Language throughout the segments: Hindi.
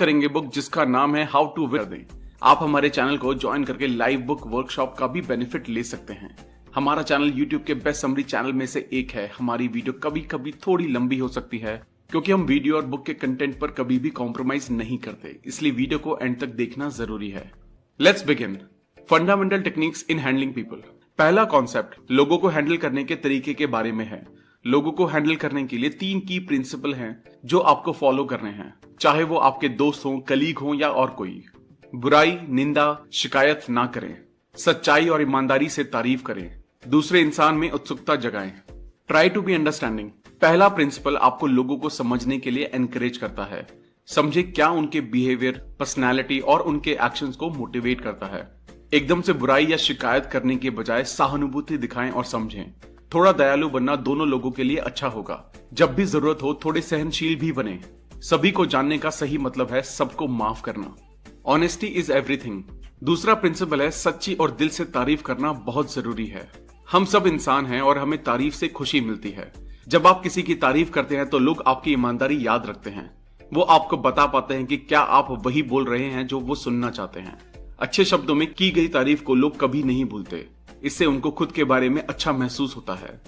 करेंगे बुक जिसका नाम है हाउ टू विन दें। आप हमारे चैनल को ज्वाइन करके लाइव बुक वर्कशॉप का भी बेनिफिट ले सकते हैं। हमारा चैनल YouTube के बेस्ट समरी चैनल में से एक है। हमारी वीडियो कभी कभी थोड़ी लंबी हो सकती है क्योंकि हम वीडियो और बुक के कंटेंट पर कभी भी कॉम्प्रोमाइज नहीं करते, इसलिए वीडियो को एंड तक देखना जरूरी है। Let's begin. Fundamental techniques in handling people. पहला कॉन्सेप्ट लोगों को हैंडल करने के तरीके के बारे में है। लोगों को हैंडल करने के लिए 3 की प्रिंसिपल हैं जो आपको फॉलो करने हैं, चाहे वो आपके दोस्त हों, कलीग हों या और कोई। बुराई, निंदा, शिकायत ना करें। सच्चाई और ईमानदारी से तारीफ करें। दूसरे इंसान में उत्सुकता जगाएं। Try to be understanding. पहला प्रिंसिपल आपको लोगों को समझने के लिए एनकरेज करता है। समझे क्या उनके बिहेवियर, पर्सनैलिटी और उनके एक्शंस को मोटिवेट करता है। एकदम से बुराई या शिकायत करने के बजाय सहानुभूति दिखाएं और समझें। थोड़ा दयालु बनना दोनों लोगों के लिए अच्छा होगा। जब भी जरूरत हो थोड़े सहनशील भी बने। सभी को जानने का सही मतलब है सबको माफ करना। Honesty is everything. दूसरा प्रिंसिपल है सच्ची और दिल से तारीफ करना बहुत जरूरी है। हम सब इंसान हैं और हमें तारीफ से खुशी मिलती है। जब आप किसी की तारीफ करते हैं तो लोग आपकी ईमानदारी याद रखते हैं। वो आपको बता पाते हैं कि क्या आप वही बोल रहे हैं जो वो सुनना चाहते हैं। अच्छे शब्दों में की गई तारीफ को लोग कभी नहीं भूलते। इससे उनको खुद के बारे में अच्छा महसूस होता है।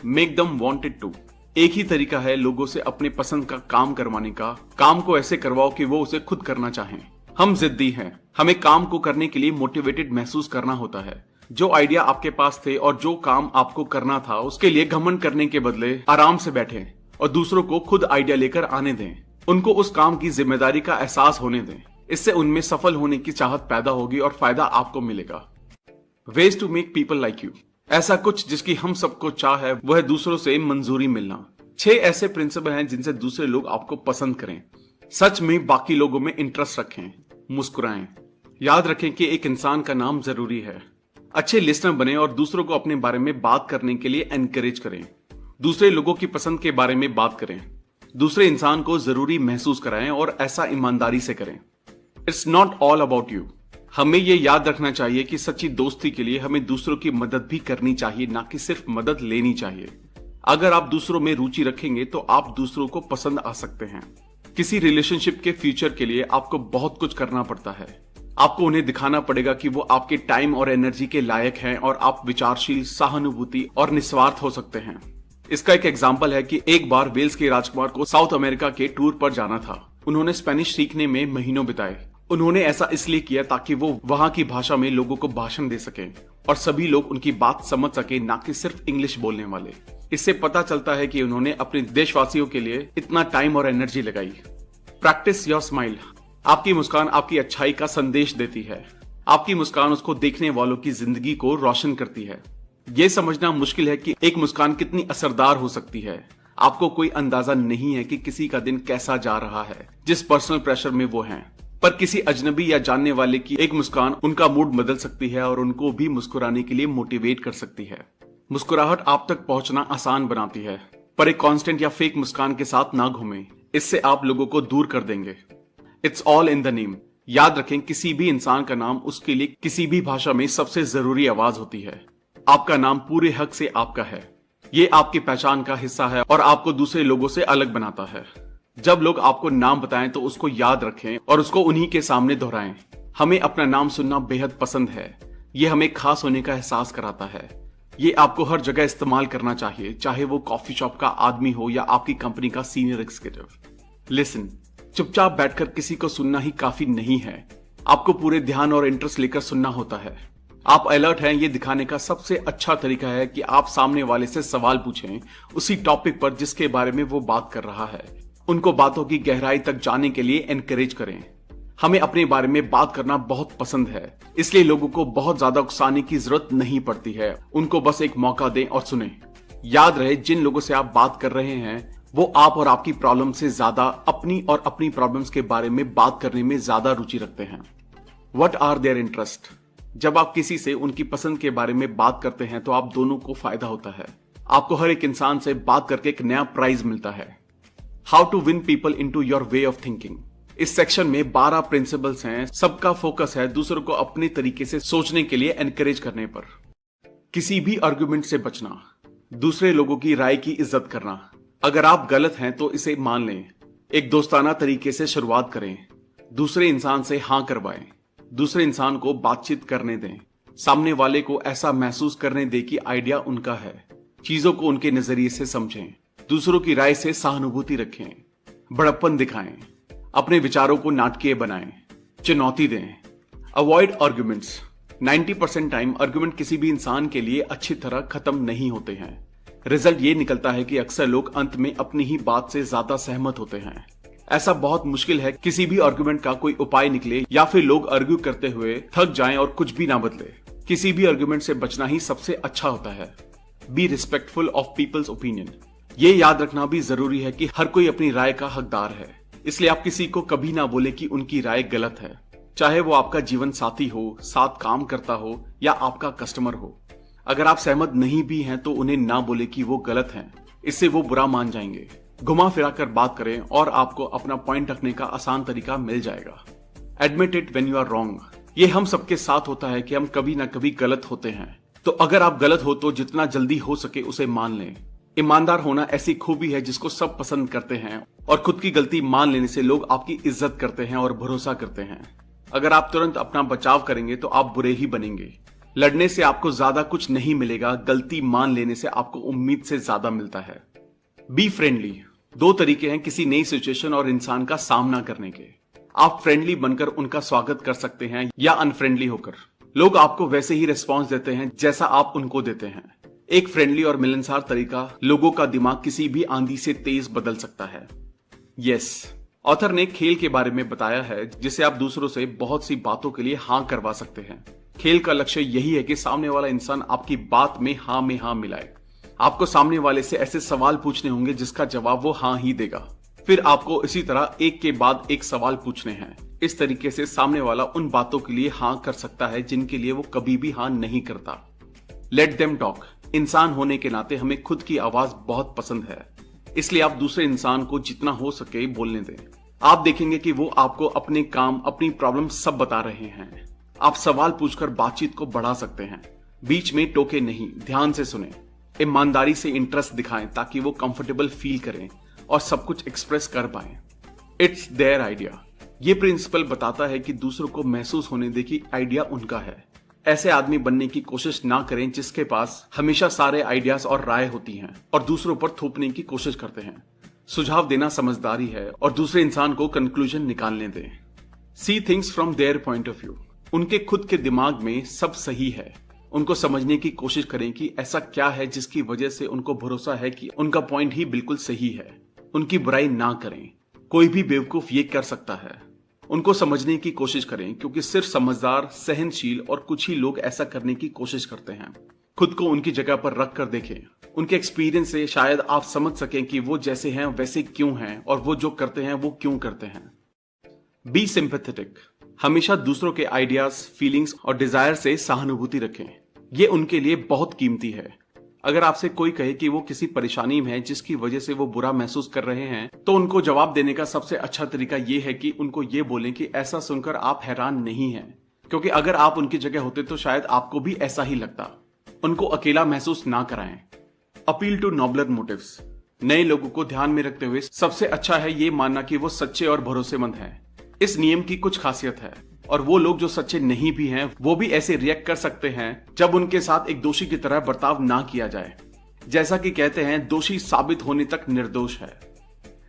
Make them wanted to. एक ही तरीका है लोगों से अपने पसंद का काम करवाने का। काम को ऐसे करवाओ कि वो उसे खुद करना चाहें। हम जिद्दी हैं। हमें काम को करने के लिए मोटिवेटेड महसूस करना होता है। जो आइडिया आपके पास थे और जो काम आपको करना था उसके लिए घमंड करने के बदले आराम से बैठें और दूसरों को खुद आइडिया लेकर आने दें। उनको उस काम की जिम्मेदारी का एहसास होने दें। इससे उनमें सफल होने की चाहत पैदा होगी और फायदा आपको मिलेगा। Ways to make people like you. ऐसा कुछ जिसकी हम सबको चाह है वह है दूसरों से मंजूरी मिलना। 6 ऐसे प्रिंसिपल हैं जिनसे दूसरे लोग आपको पसंद करें। सच में बाकी लोगों में इंटरेस्ट रखें। मुस्कुराएं। याद रखें कि एक इंसान का नाम जरूरी है। अच्छे लिसनर बने और दूसरों को अपने बारे में बात करने के लिए एनकरेज करें। दूसरे लोगों की पसंद के बारे में बात करें। दूसरे इंसान को जरूरी महसूस कराएं और ऐसा ईमानदारी से करें। It's not all about you. हमें ये याद रखना चाहिए कि सच्ची दोस्ती के लिए हमें दूसरों की मदद भी करनी चाहिए, ना कि सिर्फ मदद लेनी चाहिए। अगर आप दूसरों में रुचि रखेंगे तो आप दूसरों को पसंद आ सकते हैं। किसी रिलेशनशिप के फ्यूचर के लिए आपको बहुत कुछ करना पड़ता है। आपको उन्हें दिखाना पड़ेगा कि वो आपके टाइम और एनर्जी के लायक हैं और आप विचारशील, सहानुभूति और निस्वार्थ हो सकते हैं। इसका एक एग्जाम्पल है कि एक बार वेल्स के राजकुमार को साउथ अमेरिका के टूर पर जाना था। उन्होंने स्पेनिश सीखने में महीनों बिताए। उन्होंने ऐसा इसलिए किया ताकि वो वहां की भाषा में लोगों को भाषण दे सकें और सभी लोग उनकी बात समझ सके, ना कि सिर्फ इंग्लिश बोलने वाले। इससे पता चलता है कि उन्होंने अपने देशवासियों के लिए इतना टाइम और एनर्जी लगाई। Practice your smile. आपकी मुस्कान आपकी अच्छाई का संदेश देती है। आपकी मुस्कान उसको देखने वालों की जिंदगी को रोशन करती है। यह समझना मुश्किल है कि एक मुस्कान कितनी असरदार हो सकती है। आपको कोई अंदाजा नहीं है कि किसी का दिन कैसा जा रहा है, जिस पर्सनल प्रेशर में वो हैं। पर किसी अजनबी या जानने वाले की एक मुस्कान उनका मूड बदल सकती है और उनको भी मुस्कुराने के लिए मोटिवेट कर सकती है। मुस्कुराहट आप तक पहुंचना आसान बनाती है, पर एक कांस्टेंट या फेक मुस्कान के साथ ना घूमें। इससे आप लोगों को दूर कर देंगे। It's all in the name. याद रखें, किसी भी इंसान का नाम उसके लिए किसी भी भाषा में सबसे जरूरी आवाज होती है। आपका नाम पूरे हक से आपका है। ये आपकी पहचान का हिस्सा है और आपको दूसरे लोगों से अलग बनाता है। जब लोग आपको नाम बताएं तो उसको याद रखें और उसको उन्हीं के सामने दोहराएं। हमें अपना नाम सुनना बेहद पसंद है। ये हमें खास होने का एहसास कराता है। ये आपको हर जगह इस्तेमाल करना चाहिए, चाहे वो कॉफी शॉप का आदमी हो या आपकी कंपनी का सीनियर एग्जीक्यूटिव। लिसन। चुपचाप बैठकर किसी को सुनना ही काफी नहीं है। आपको पूरे ध्यान और इंटरेस्ट लेकर सुनना होता है। आप अलर्ट हैं, ये दिखाने का सबसे अच्छा तरीका है कि आप सामने वाले से सवाल पूछें उसी टॉपिक पर जिसके बारे में वो बात कर रहा है। उनको बातों की गहराई तक जाने के लिए एनकरेज करें। हमें अपने बारे में बात करना बहुत पसंद है, इसलिए लोगों को बहुत ज्यादा उकसाने की जरूरत नहीं पड़ती है। उनको बस एक मौका दें और सुने। याद रहे, जिन लोगों से आप बात कर रहे हैं वो आप और आपकी प्रॉब्लम से ज्यादा अपनी और अपनी प्रॉब्लम्स के बारे में बात करने में ज्यादा रुचि रखते हैं। What are their interest. जब आप किसी से उनकी पसंद के बारे में बात करते हैं तो आप दोनों को फायदा होता है। आपको हर एक इंसान से बात करके एक नया प्राइज मिलता है। How to win people into your way of thinking. इस सेक्शन में 12 प्रिंसिपल्स हैं। सबका फोकस है दूसरों को अपने तरीके से सोचने के लिए एनकरेज करने पर। किसी भी आर्गुमेंट से बचना। दूसरे लोगों की राय की इज्जत करना। अगर आप गलत हैं तो इसे मान लें। एक दोस्ताना तरीके से शुरुआत करें। दूसरे इंसान से हाँ करवाएं, दूसरे इंसान को बातचीत करने दें, सामने वाले को ऐसा महसूस करने दें कि आइडिया उनका है, चीजों को उनके नजरिए से समझें, दूसरों की राय से सहानुभूति रखें, बड़प्पन दिखाएं, अपने विचारों को नाटकीय बनाएं, चुनौती दें। Avoid arguments. 90% टाइम आर्ग्यूमेंट किसी भी इंसान के लिए अच्छी तरह खत्म नहीं होते हैं। रिजल्ट ये निकलता है कि अक्सर लोग अंत में अपनी ही बात से ज्यादा सहमत होते हैं। ऐसा बहुत मुश्किल है किसी भी आर्ग्यूमेंट का कोई उपाय निकले या फिर लोग आर्ग्यू करते हुए थक जाएं और कुछ भी ना बदले। किसी भी आर्ग्यूमेंट से बचना ही सबसे अच्छा होता है। Be respectful of peoples opinion. ये याद रखना भी जरूरी है कि हर कोई अपनी राय का हकदार है, इसलिए आप किसी को कभी ना बोले कि उनकी राय गलत है, चाहे वो आपका जीवन साथी हो, साथ काम करता हो या आपका कस्टमर हो। अगर आप सहमत नहीं भी हैं तो उन्हें ना बोले कि वो गलत हैं, इससे वो बुरा मान जाएंगे। घुमा फिरा कर बात करें और आपको अपना पॉइंट रखने का आसान तरीका मिल जाएगा। Admit it when you are wrong. ये हम सबके साथ होता है कि हम कभी ना कभी गलत होते हैं, तो अगर आप गलत हो तो जितना जल्दी हो सके उसे मान लें। ईमानदार होना ऐसी खूबी है जिसको सब पसंद करते हैं और खुद की गलती मान लेने से लोग आपकी इज्जत करते हैं और भरोसा करते हैं। अगर आप तुरंत अपना बचाव करेंगे तो आप बुरे ही बनेंगे। लड़ने से आपको ज्यादा कुछ नहीं मिलेगा, गलती मान लेने से आपको उम्मीद से ज्यादा मिलता है। Be friendly. 2 तरीके हैं किसी नई सिचुएशन और इंसान का सामना करने के। आप फ्रेंडली बनकर उनका स्वागत कर सकते हैं या अनफ्रेंडली होकर। लोग आपको वैसे ही रिस्पॉन्स देते हैं जैसा आप उनको देते हैं। एक फ्रेंडली और मिलनसार तरीका लोगों का दिमाग किसी भी आंधी से तेज बदल सकता है। यस, ऑथर ने खेल के बारे में बताया है जिसे आप दूसरों से बहुत सी बातों के लिए हाँ करवा सकते हैं। खेल का लक्ष्य यही है कि सामने वाला इंसान आपकी बात में हाँ मिलाए। आपको सामने वाले से ऐसे सवाल पूछने होंगे जिसका जवाब वो हाँ ही देगा। फिर आपको इसी तरह एक के बाद एक सवाल पूछने हैं। इस तरीके से सामने वाला उन बातों के लिए हाँ कर सकता है जिनके लिए वो कभी भी हाँ नहीं करता। Let them talk. इंसान होने के नाते हमें खुद की आवाज बहुत पसंद है, इसलिए आप दूसरे इंसान को जितना हो सके बोलने दें। आप देखेंगे कि वो आपको अपने काम, अपनी प्रॉब्लम सब बता रहे हैं। आप सवाल पूछकर बातचीत को बढ़ा सकते हैं। बीच में टोके नहीं, ध्यान से सुने, ईमानदारी से इंटरेस्ट दिखाएं ताकि वो कंफर्टेबल फील करें और सब कुछ एक्सप्रेस कर पाएं। It's their idea. ये प्रिंसिपल बताता है कि दूसरों को महसूस होने दे कि आइडिया उनका है। ऐसे आदमी बनने की कोशिश ना करें जिसके पास हमेशा सारे आइडियाज और राय होती हैं और दूसरों पर थोपने की कोशिश करते हैं। सुझाव देना समझदारी है और दूसरे इंसान को कंक्लूजन निकालने दें। See things from their point of view. उनके खुद के दिमाग में सब सही है। उनको समझने की कोशिश करें कि ऐसा क्या है जिसकी वजह से उनको भरोसा है कि उनका पॉइंट ही बिल्कुल सही है। उनकी बुराई ना करें, कोई भी बेवकूफ ये कर सकता है। उनको समझने की कोशिश करें क्योंकि सिर्फ समझदार, सहनशील और कुछ ही लोग ऐसा करने की कोशिश करते हैं। खुद को उनकी जगह पर रख कर देखें। उनके एक्सपीरियंस से शायद आप समझ सकें कि वो जैसे हैं वैसे क्यों हैं और वो जो करते हैं वो क्यों करते हैं। Be sympathetic. हमेशा दूसरों के आइडियाज, फीलिंग्स और डिजायर से सहानुभूति रखें। ये उनके लिए बहुत कीमती है। अगर आपसे कोई कहे कि वो किसी परेशानी में है जिसकी वजह से वो बुरा महसूस कर रहे हैं, तो उनको जवाब देने का सबसे अच्छा तरीका ये है कि उनको ये बोलें कि ऐसा सुनकर आप हैरान नहीं हैं, क्योंकि अगर आप उनकी जगह होते तो शायद आपको भी ऐसा ही लगता। उनको अकेला महसूस ना कराएं। Appeal to nobler motives. नए लोगों को ध्यान में रखते हुए सबसे अच्छा है ये मानना कि वो सच्चे और भरोसेमंद हैं। इस नियम की कुछ खासियत है और वो लोग जो सच्चे नहीं भी हैं वो भी ऐसे रिएक्ट कर सकते हैं जब उनके साथ एक दोषी की तरह बर्ताव ना किया जाए। जैसा कि कहते हैं, दोषी साबित होने तक निर्दोष है।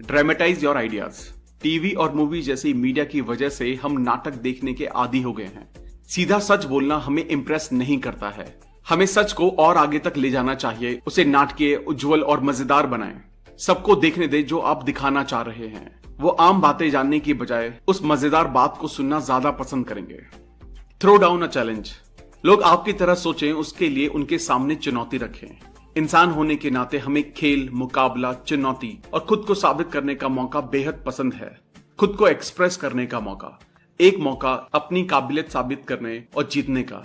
Dramatise your ideas. टीवी और मूवी जैसी मीडिया की वजह से हम नाटक देखने के आदी हो गए हैं। सीधा सच बोलना हमें इम्प्रेस नहीं करता है। हमें सच को और आगे तक ले जाना चाहिए, उसे नाटकीय, उज्जवल और मजेदार बनाएं। सबको देखने दे जो आप दिखाना चाह रहे हैं। वो आम बातें जानने की बजाय उस मजेदार बात को सुनना ज्यादा पसंद करेंगे। Throw down a challenge. लोग आपकी तरह सोचें, उसके लिए उनके सामने चुनौती रखें। इंसान होने के नाते हमें खेल, मुकाबला, चुनौती और खुद को साबित करने का मौका बेहद पसंद है। खुद को एक्सप्रेस करने का मौका, एक मौका अपनी काबिलियत साबित करने और जीतने का।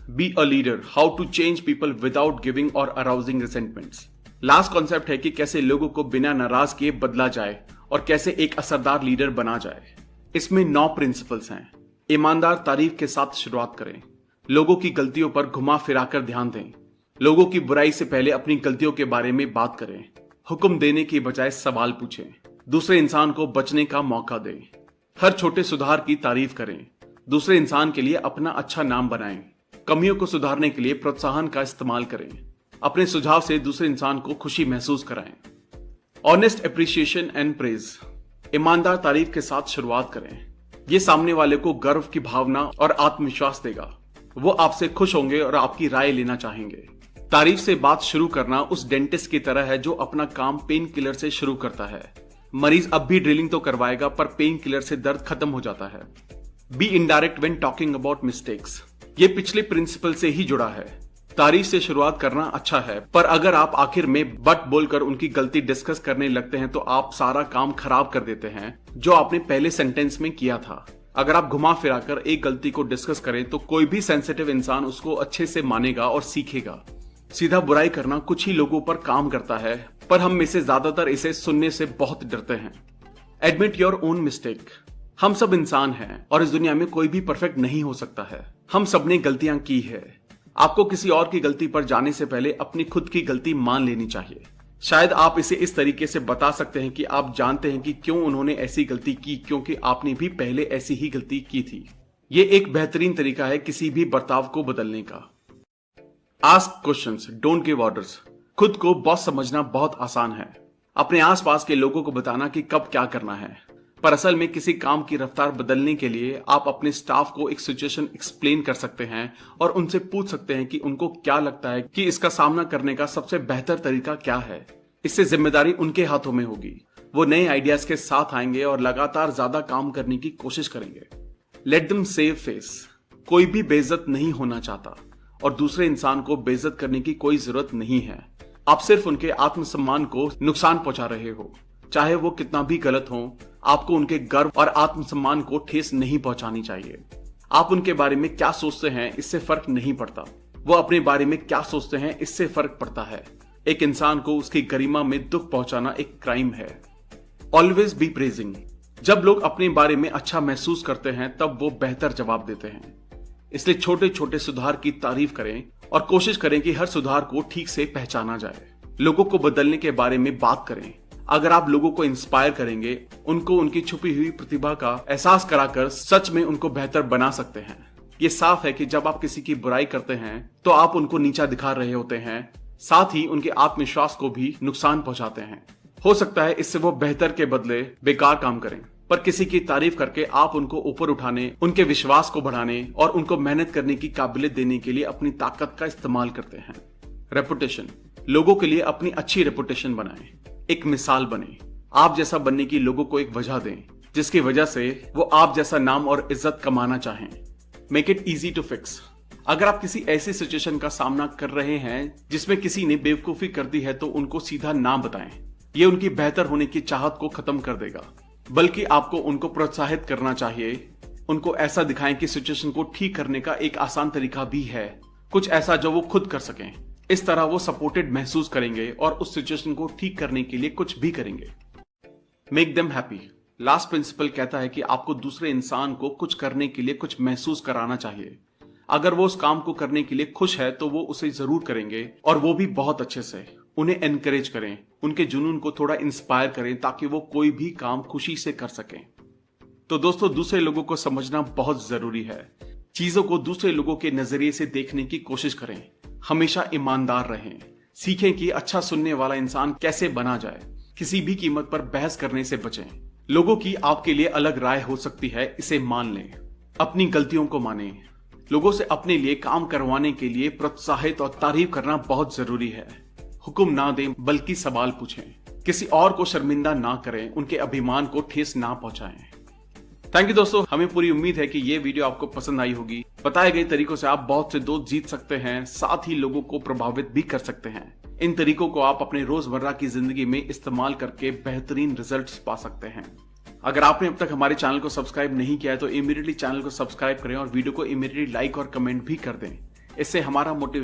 Be a leader, how to change people without giving or arousing resentments. Last concept है कि कैसे लोगों को बिना नाराज किए बदला जाए और कैसे एक असरदार लीडर बना जाए। इसमें 9 प्रिंसिपल्स हैं। ईमानदार तारीफ के साथ शुरुआत करें। लोगों की गलतियों पर घुमा फिराकर ध्यान दें। लोगों की बुराई से पहले अपनी गलतियों के बारे में बात करें। हुक्म देने की बजाय सवाल पूछें। दूसरे इंसान को बचने का मौका दें। हर छोटे सुधार की तारीफ करें। दूसरे इंसान के लिए अपना अच्छा नाम बनाएं। कमियों को सुधारने के लिए प्रोत्साहन का इस्तेमाल करें। अपने सुझाव से दूसरे इंसान को खुशी महसूस कराएं। ऑनेस्ट अप्रिसिएशन एंड प्रेज, ईमानदार तारीफ के साथ शुरुआत करें। ये सामने वाले को गर्व की भावना और आत्मविश्वास देगा। वो आपसे खुश होंगे और आपकी राय लेना चाहेंगे। तारीफ से बात शुरू करना उस डेंटिस्ट की तरह है जो अपना काम पेन किलर से शुरू करता है। मरीज अब भी ड्रिलिंग तो करवाएगा, पर पेन किलर से दर्द खत्म हो जाता है। Be indirect when talking about mistakes, ये पिछले प्रिंसिपल से ही जुड़ा है। तारीफ से शुरुआत करना अच्छा है, पर अगर आप आखिर में बट बोलकर उनकी गलती डिस्कस करने लगते हैं तो आप सारा काम खराब कर देते हैं जो आपने पहले सेंटेंस में किया था। अगर आप घुमा फिराकर एक गलती को डिस्कस करें तो कोई भी सेंसिटिव इंसान उसको अच्छे से मानेगा और सीखेगा। सीधा बुराई करना कुछ ही लोगों पर काम करता है, पर हम में से ज्यादातर इसे सुनने से बहुत डरते हैं। एडमिट योर ओन मिस्टेक, हम सब इंसान हैं और इस दुनिया में कोई भी परफेक्ट नहीं हो सकता है। हम सब ने गलतियां की है। आपको किसी और की गलती पर जाने से पहले अपनी खुद की गलती मान लेनी चाहिए। शायद आप इसे इस तरीके से बता सकते हैं कि आप जानते हैं कि क्यों उन्होंने ऐसी गलती की, क्योंकि आपने भी पहले ऐसी ही गलती की थी। ये एक बेहतरीन तरीका है किसी भी बर्ताव को बदलने का। Ask questions, don't give orders, खुद को बॉस समझना बहुत आसान है। अपने आसपास के लोगों को बताना कि कब क्या करना है, पर असल में किसी काम की रफ्तार बदलने के लिए आप अपने स्टाफ को एक सिचुएशन एक्सप्लेन कर सकते हैं और उनसे पूछ सकते हैं कि उनको क्या लगता है कि इसका सामना करने का सबसे बेहतर तरीका क्या है। इससे जिम्मेदारी उनके हाथों में होगी। वो नए आइडियाज के साथ आएंगे और लगातार ज्यादा काम करने की कोशिश करेंगे। लेट देम सेव फेस, कोई भी बेइज्जत नहीं होना चाहता और दूसरे इंसान को बेइज्जत करने की कोई जरूरत नहीं है। आप सिर्फ उनके आत्मसम्मान को नुकसान पहुंचा रहे हो। चाहे वो कितना भी गलत हो, आपको उनके गर्व और आत्मसम्मान को ठेस नहीं पहुंचानी चाहिए। आप उनके बारे में क्या सोचते हैं इससे फर्क नहीं पड़ता, वो अपने बारे में क्या सोचते हैं इससे फर्क पड़ता है। एक इंसान को उसकी गरिमा में दुख पहुंचाना एक क्राइम है। ऑलवेज बी प्रेजिंग, जब लोग अपने बारे में अच्छा महसूस करते हैं तब वो बेहतर जवाब देते हैं। इसलिए छोटे छोटे सुधार की तारीफ करें और कोशिश करें कि हर सुधार को ठीक से पहचाना जाए। लोगों को बदलने के बारे में बात करें। अगर आप लोगों को इंस्पायर करेंगे, उनको उनकी छुपी हुई प्रतिभा का एहसास कराकर सच में उनको बेहतर बना सकते हैं। ये साफ है कि जब आप किसी की बुराई करते हैं तो आप उनको नीचा दिखा रहे होते हैं, साथ ही उनके आत्मविश्वास को भी नुकसान पहुंचाते हैं। हो सकता है इससे वो बेहतर के बदले बेकार काम करें, पर किसी की तारीफ करके आप उनको ऊपर उठाने, उनके विश्वास को बढ़ाने और उनको मेहनत करने की काबिलियत देने के लिए अपनी ताकत का इस्तेमाल करते हैं। रेपुटेशन, लोगों के लिए अपनी अच्छी रेपुटेशन बनाएं, एक मिसाल बने। आप जैसा बनने की लोगों को एक वजह दें जिसकी वजह से वो आप जैसा नाम और इज्जत कमाना चाहें। Make it easy to fix, अगर आप किसी ऐसी सिचुएशन का सामना कर रहे हैं जिसमें किसी ने बेवकूफी कर दी है तो उनको सीधा ना बताएं। ये उनकी बेहतर होने की चाहत को खत्म कर देगा, बल्कि आपको उनको प्रोत्साहित करना चाहिए। उनको ऐसा दिखाएं कि सिचुएशन को ठीक करने का एक आसान तरीका भी है, कुछ ऐसा जो वो खुद कर सकें। इस तरह वो सपोर्टेड महसूस करेंगे और उस सिचुएशन को ठीक करने के लिए कुछ भी करेंगे। Make them happy, last principle कहता है कि आपको दूसरे इंसान को कुछ करने के लिए कुछ महसूस कराना चाहिए। अगर वो उस काम को करने के लिए खुश है तो वो उसे जरूर करेंगे, और वो भी बहुत अच्छे से। उन्हें एनकरेज करें, उनके जुनून को थोड़ा इंस्पायर करें ताकि वो कोई भी काम खुशी से कर सकें। तो दोस्तों, दूसरे लोगों को समझना बहुत जरूरी है। चीजों को दूसरे लोगों के नजरिए से देखने की कोशिश करें। हमेशा ईमानदार रहें। सीखें कि अच्छा सुनने वाला इंसान कैसे बना जाए। किसी भी कीमत पर बहस करने से बचें। लोगों की आपके लिए अलग राय हो सकती है, इसे मान लें। अपनी गलतियों को मानें। लोगों से अपने लिए काम करवाने के लिए प्रोत्साहित और तारीफ करना बहुत जरूरी है। हुक्म ना दें बल्कि सवाल पूछें। किसी और को शर्मिंदा ना करें, उनके अभिमान को ठेस ना पहुंचाएं। थैंक यू दोस्तों, हमें पूरी उम्मीद है कि ये वीडियो आपको पसंद आई होगी। बताए गए तरीकों से आप बहुत से दोस्त जीत सकते हैं, साथ ही लोगों को प्रभावित भी कर सकते हैं। इन तरीकों को आप अपने रोजमर्रा की जिंदगी में इस्तेमाल करके बेहतरीन रिजल्ट्स पा सकते हैं। अगर आपने अब तक हमारे चैनल को सब्सक्राइब नहीं किया है तो इमीडिएटली चैनल को सब्सक्राइब करें और वीडियो को इमीडिएटली लाइक और कमेंट भी कर दें। इससे हमारा मोटिवेशन